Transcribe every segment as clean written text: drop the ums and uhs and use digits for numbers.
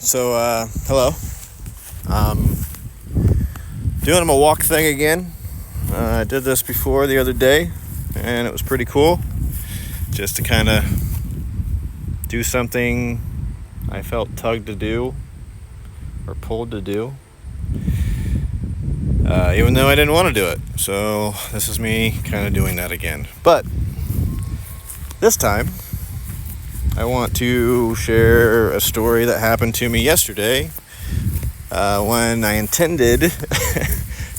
Hello. Um, Doing my walk thing again. I did this before the other day, and it was pretty cool. Just to kind of do something I felt tugged to do or pulled to do, even though I didn't want to do it. So this is me kind of doing that again. But this time, I want to share a story that happened to me yesterday when I intended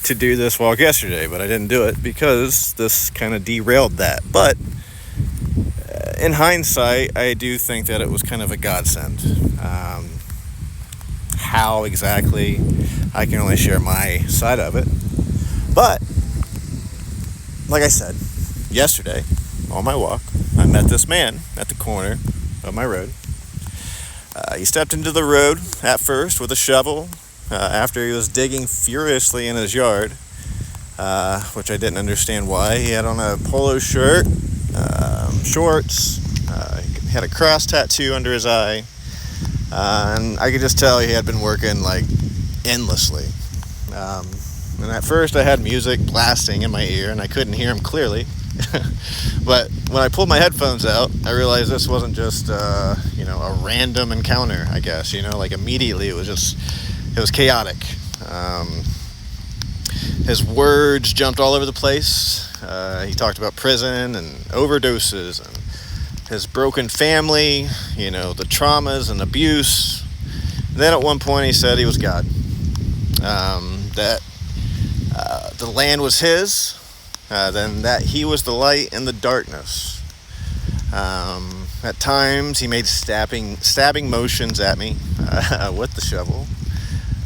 to do this walk yesterday, but I didn't do it because this kind of derailed that. But in hindsight, I do think that it was kind of a godsend. How exactly, I can only share my side of it. But, like I said, yesterday, on my walk, I met this man at the corner of my road. He stepped into the road at first with a shovel after he was digging furiously in his yard, which I didn't understand why. He had on a polo shirt, shorts, he had a cross tattoo under his eye, and I could just tell he had been working like endlessly. And at first I had music blasting in my ear and I couldn't hear him clearly. But when I pulled my headphones out, I realized this wasn't just a random encounter, I guess. Like immediately it was chaotic. His words jumped all over the place. He talked about prison and overdoses and his broken family, the traumas and abuse. And then at one point he said he was God. That the land was his. Then that he was the light in the darkness. At times he made stabbing motions at me with the shovel.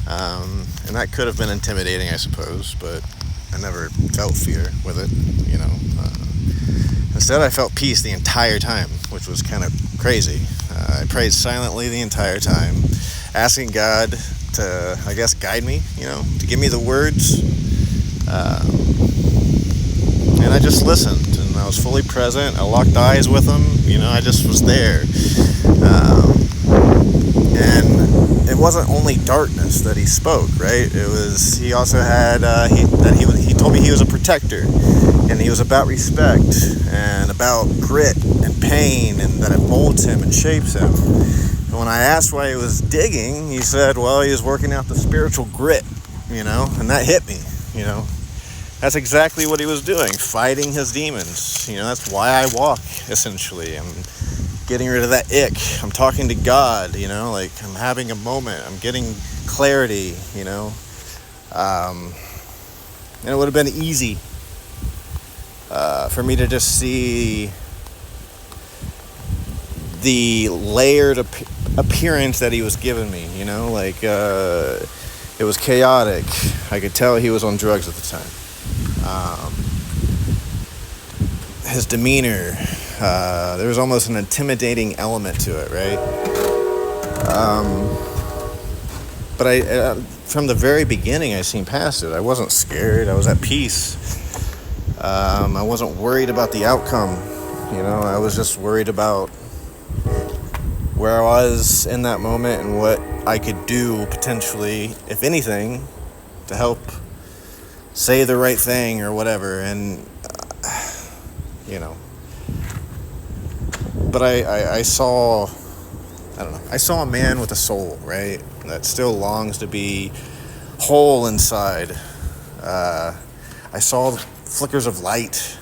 And that could have been intimidating, I suppose, but I never felt fear with it, Instead, I felt peace the entire time, which was kind of crazy. I prayed silently the entire time, asking God to, I guess, guide me, to give me the words. And I just listened, and I was fully present. I locked eyes with him, I just was there. And it wasn't only darkness that he spoke, right? He also had, he told me he was a protector, and he was about respect, and about grit and pain, and that it molds him and shapes him. And when I asked why he was digging, he said, well, he was working out the spiritual grit, and that hit me, That's exactly what he was doing, fighting his demons. That's why I walk, essentially. I'm getting rid of that ick. I'm talking to God, like I'm having a moment. I'm getting clarity, And it would have been easy for me to just see the layered appearance that he was giving me, it was chaotic. I could tell he was on drugs at the time. His demeanor, there was almost an intimidating element to it, right? But from the very beginning, I seen past it. I wasn't scared. I was at peace. I wasn't worried about the outcome. I was just worried about where I was in that moment and what I could do potentially, if anything, to help say the right thing or whatever. And but I saw a man with a soul, right, that still longs to be whole inside. I saw flickers of light,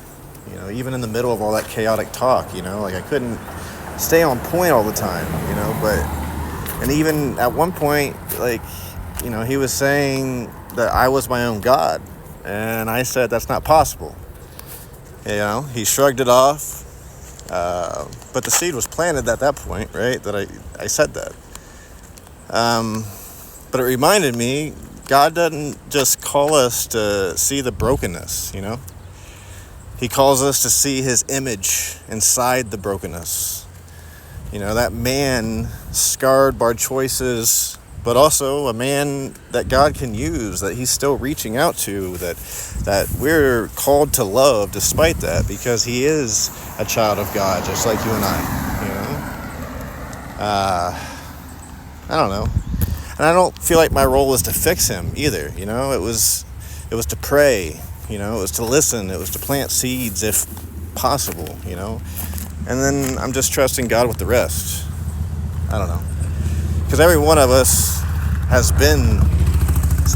even in the middle of all that chaotic talk, like I couldn't stay on point all the time, and even at one point, he was saying that I was my own God, and I said that's not possible. He shrugged it off, but the seed was planted at that point, right, that I said that. But it reminded me, God doesn't just call us to see the brokenness, He calls us to see his image inside the brokenness. That man scarred by choices, but also a man that God can use, that he's still reaching out to, that we're called to love despite that, because he is a child of God, just like you and I, I don't know. And I don't feel like my role was to fix him either, you know? It was to pray, you know? It was to listen. It was to plant seeds if possible, you know? And then I'm just trusting God with the rest. I don't know. Because every one of us has been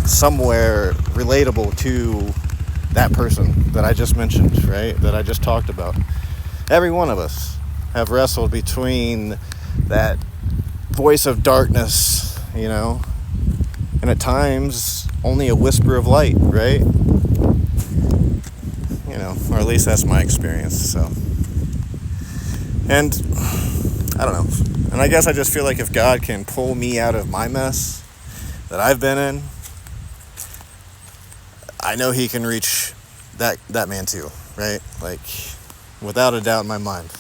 somewhere relatable to that person that I just mentioned, right? That I just talked about. Every one of us have wrestled between that voice of darkness, you know, and at times only a whisper of light, right? You know, or at least that's my experience. So, and I don't know. And I guess I just feel like if God can pull me out of my mess that I've been in, I know he can reach that man too, right? Like, without a doubt in my mind.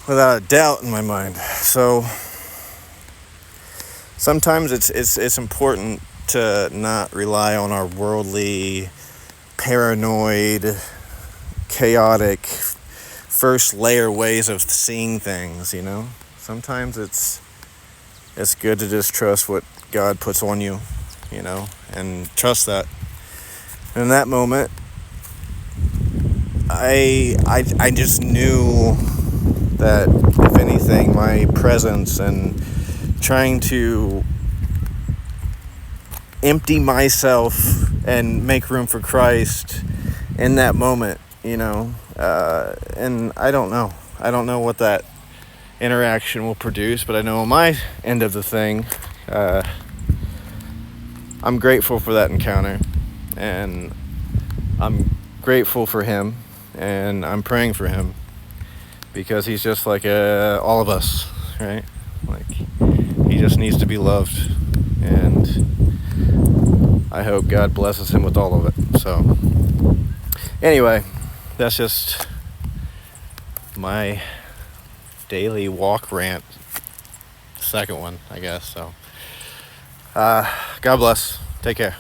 Without a doubt in my mind. So sometimes it's important to not rely on our worldly, paranoid, chaotic, first layer ways of seeing things, you know? Sometimes it's good to just trust what God puts on you, you know, and trust that. And in that moment, I just knew that, if anything, my presence and trying to empty myself and make room for Christ in that moment, you know, and I don't know what that interaction will produce, but I know on my end of the thing, I'm grateful for that encounter, and I'm grateful for him, and I'm praying for him, because he's just like all of us, right? Like, he just needs to be loved, and I hope God blesses him with all of it. So anyway, that's just my daily walk rant, second one, I guess. So God bless. Take care.